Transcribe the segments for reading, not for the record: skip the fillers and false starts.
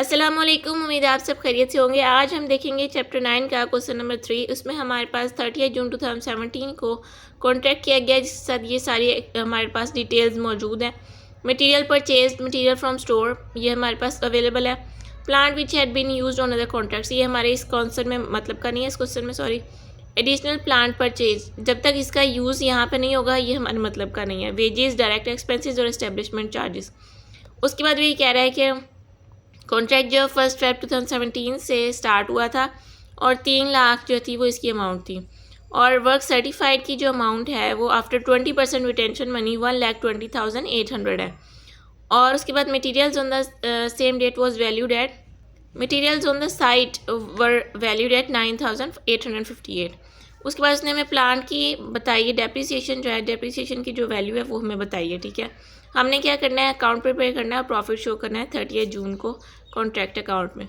अस्सलाम वालेकुम। उम्मीद है आप सब खैरियत से होंगे। आज हम देखेंगे चैप्टर 9 का क्वेश्चन नंबर 3। उसमें हमारे पास 30 जून 2017 को कॉन्ट्रैक्ट किया गया, जिसके साथ ये सारी हमारे पास डिटेल्स मौजूद हैं। Material purchase, material from store, ये हमारे पास अवेलेबल है। Plant which had been used on other contracts, ये हमारे इस कॉन्सेप्ट में मतलब का नहीं है, इस क्वेश्चन में सॉरी। एडिशनल प्लांट परचेज, जब तक इसका यूज़ यहाँ पे नहीं होगा ये हमारे मतलब का नहीं है। वेजेस, डायरेक्ट एक्सपेंसेस और एस्टेब्लिशमेंट चार्जेस। उसके बाद ये कह रहा है कि कॉन्ट्रैक्ट जो 1 Feb 2017 से स्टार्ट हुआ था और 3 लाख जो थी वो इसकी अमाउंट थी। और वर्क सर्टिफाइड की जो अमाउंट है वो आफ्टर 20% रिटेंशन मनी 1,20,800 है। और उसके बाद materials on the same date was valued at materials on the site were valued at 9,858। उसके बाद उसने हमें प्लांट की बताइए डेप्रिसिएशन जो है, डेप्रिसिएशन की जो वैल्यू है वो हमें बताइए। ठीक है, हमने क्या करना है, अकाउंट प्रिपेयर करना है और प्रॉफिट शो करना है 30 जून को कॉन्ट्रैक्ट अकाउंट में।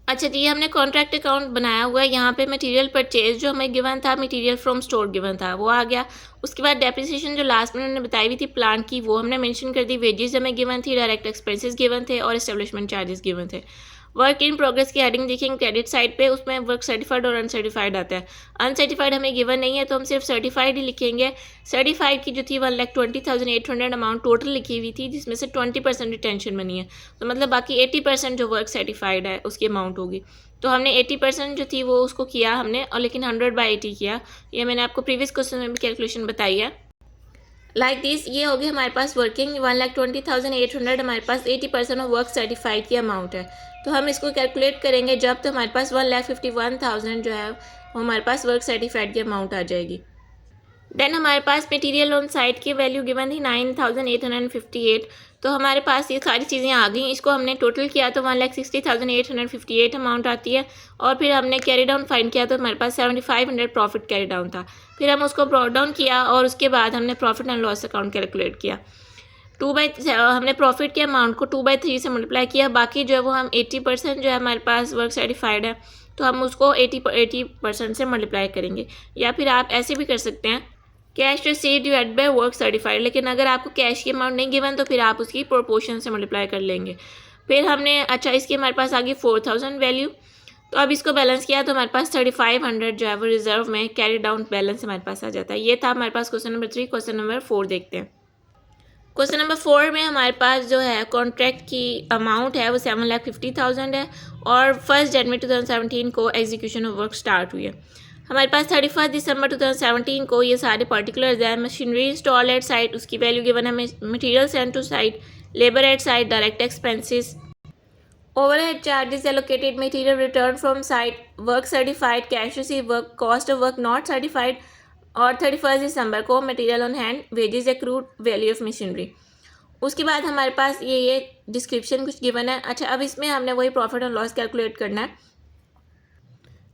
अच्छा जी, हमने कॉन्ट्रैक्ट अकाउंट बनाया हुआ है। यहाँ पे मटेरियल परचेज जो हमें गिवन था, मटेरियल फ्रॉम स्टोर गिवन था, वो आ गया। उसके बाद डेप्रिसिएशन जो लास्ट में उन्होंने बताई हुई थी प्लांट की, वो हमने मेंशन कर दी। वेजेस हमें गिवन थी, डायरेक्ट एक्सपेंसेस गिवन थे और एस्टेब्लिशमेंट चार्जेस गिवन थे। वर्क इन प्रोग्रेस की हेडिंग देखेंगे क्रेडिट साइड पे, उसमें वर्क सर्टिफाइड और अनसर्टिफाइड आता है। अनसर्टिफाइड हमें गिवन नहीं है तो हम सिर्फ सर्टिफाइड ही लिखेंगे। सर्टिफाइड की जो थी 1,20,800 अमाउंट टोटल लिखी हुई थी, जिसमें से 20% रिटेंशन मनी है, तो मतलब बाकी 80% जो वर्क सर्टिफाइड है उसकी अमाउंट होगी। तो हमने 80% जो थी वो उसको किया हमने, और लेकिन 100/80 किया। ये मैंने आपको प्रीवियस क्वेश्चन में भी कैलकुलेशन बताई है। लाइक दिस, ये होगी हमारे पास वर्किंग 1,20,800 हमारे पास 80% ऑफ वर्क सर्टिफाइड की अमाउंट है। तो हम इसको कैलकुलेट करेंगे जब तो हमारे पास 1,51,000 जो है वो हमारे पास वर्क सर्टिफाइड की अमाउंट आ जाएगी। देन हमारे पास मटेरियल ऑन साइट की वैल्यू गिवन थी 9,858। तो हमारे पास ये सारी चीज़ें आ गई, इसको हमने टोटल किया तो 1,60,858 अमाउंट आती है। और फिर हमने कैरी डाउन फाइंड किया तो हमारे पास 7,500 प्रॉफिट कैरी डाउन था। फिर हम उसको ब्रॉट डाउन किया और उसके बाद हमने profit and loss account calculate किया। हमने प्रॉफिट के अमाउंट को 2/3 से मल्टीप्लाई किया। बाकी जो है वो हम 80% जो है हमारे पास वर्क सर्टिफाइड है तो हम उसको 80% से मल्टीप्लाई करेंगे। या फिर आप ऐसे भी कर सकते हैं, cash received divide by work certified. लेकिन अगर आपको कैश की अमाउंट नहीं गिवन तो फिर आप उसकी प्रोपोर्शन से मल्टीप्लाई कर लेंगे। फिर हमने अच्छा इसकी हमारे पास आ गई 4,000 वैल्यू। तो अब इसको बैलेंस किया तो हमारे पास 3,500 जो है वो रिजर्व में कैरी डाउन बैलेंस हमारे पास आ जाता है। ये था हमारे पास क्वेश्चन नंबर 3। क्वेश्चन नंबर 4 देखते हैं। क्वेश्चन नंबर 4 में हमारे पास जो है कॉन्ट्रैक्ट की अमाउंट है वो 7,50,000 है और 1 जनवरी 2017 को एग्जीक्यूशन ऑफ वर्क स्टार्ट हुई है। हमारे पास 31 दिसंबर 2017 को ये सारे पर्टिकुलर्स हैं। मशीनरी इंस्टॉल एट साइट, उसकी वैल्यू गिवन है। Material send to site, labour at site, direct expenses, overhead charges allocated, material return from site, work certified, cash receive, work cost of work not certified, और 31 दिसंबर को material on hand, wages accrued, value of machinery. उसके बाद हमारे पास ये description कुछ given है। अच्छा, अब इसमें हमने वही प्रॉफिट और लॉस कैलकुलेट करना है।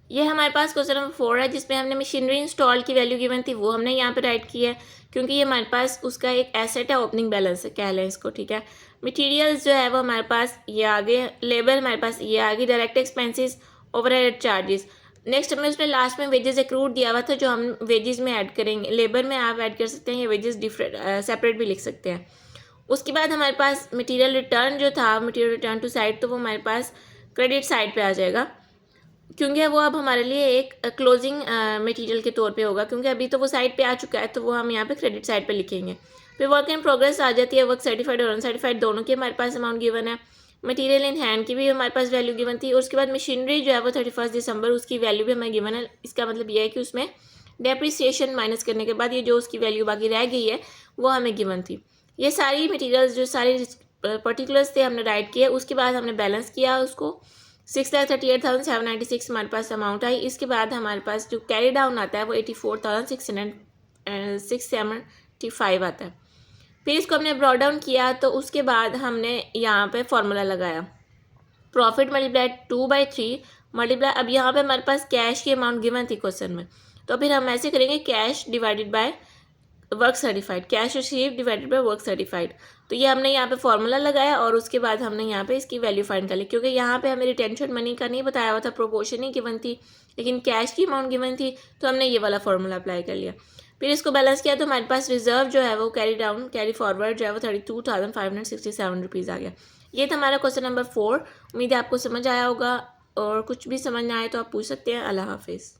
ये हमारे पास क्वेश्चन नंबर 4 है, जिसमें हमने मशीनरी इंस्टॉल की वैल्यू गिवन थी वो हमने यहाँ पे राइट की है, क्योंकि ये हमारे पास उसका एक एसेट है, ओपनिंग बैलेंस है कह लें इसको। ठीक है, मटेरियल्स जो है वो हमारे पास ये आगे, लेबर हमारे पास ये आगे, direct expenses, overhead charges. Next हमें उसमें लास्ट में वेजेस एक्रूड दिया हुआ था जो हम वेजेस में ऐड करेंगे। लेबर में आप ऐड कर सकते हैं, ये वेजेस डिफरेंट सेपरेट भी लिख सकते हैं। उसके बाद हमारे पास मटेरियल रिटर्न जो था, मटेरियल रिटर्न टू साइट, तो वो हमारे पास क्रेडिट साइड पे आ जाएगा, क्योंकि वो अब हमारे लिए एक क्लोजिंग मटेरियल के तौर पे होगा, क्योंकि अभी तो वो साइड पे आ चुका है तो वो हम यहाँ पे क्रेडिट साइड पे लिखेंगे। फिर वर्क इन प्रोग्रेस आ जाती है, वर्क सर्टिफाइड और अनसर्टिफाइड दोनों की हमारे पास अमाउंट गिवन है। मटेरियल इन हैंड की भी हमारे पास वैल्यू गिवन थी। और उसके बाद मशीनरी जो है वो 31 दिसंबर, उसकी वैल्यू भी हमें गिवन है। इसका मतलब ये है कि उसमें डेप्रिसिएशन माइनस करने के बाद ये जो उसकी वैल्यू बाकी रह गई है वो हमें गिवन थी। ये सारी मटेरियल्स जो सारे पर्टिकुलर्स थे हमने राइट किए। उसके बाद हमने बैलेंस किया उसको, 6,38,796 हमारे पास अमाउंट आई। इसके बाद हमारे पास जो कैरी डाउन आता है वो 84,675 आता है। फिर इसको हमने ब्रॉट डाउन किया तो उसके बाद हमने यहाँ पे फॉर्मूला लगाया, प्रॉफिट मल्टीप्लाई 2/3 मल्टीप्लाई, अब यहाँ पे हमारे पास कैश की अमाउंट गिवन थी क्वेश्चन में, तो फिर हम ऐसे करेंगे cash divided by work certified, cash receive divided by work certified. तो ये हमने यहाँ पे फॉर्मूला लगाया और उसके बाद हमने यहाँ पे इसकी वैल्यू फाइंड कर ली, क्योंकि यहाँ पे हमें रिटेंशन मनी का नहीं बताया हुआ था, प्रोपोर्शन ही गिवन थी, लेकिन कैश की अमाउंट गिवन थी, तो हमने ये वाला फॉर्मूला अप्लाई कर लिया। फिर इसको बैलेंस किया तो हमारे पास रिजर्व जो है वो कैरी डाउन कैरी फॉरवर्ड जो है वो 32,567 रुपीज़ आ गया। ये था हमारा क्वेश्चन नंबर 4। उम्मीद है आपको समझ आया होगा, और कुछ भी समझ ना आए तो आप पूछ सकते हैं। अल्लाह हाफिज़।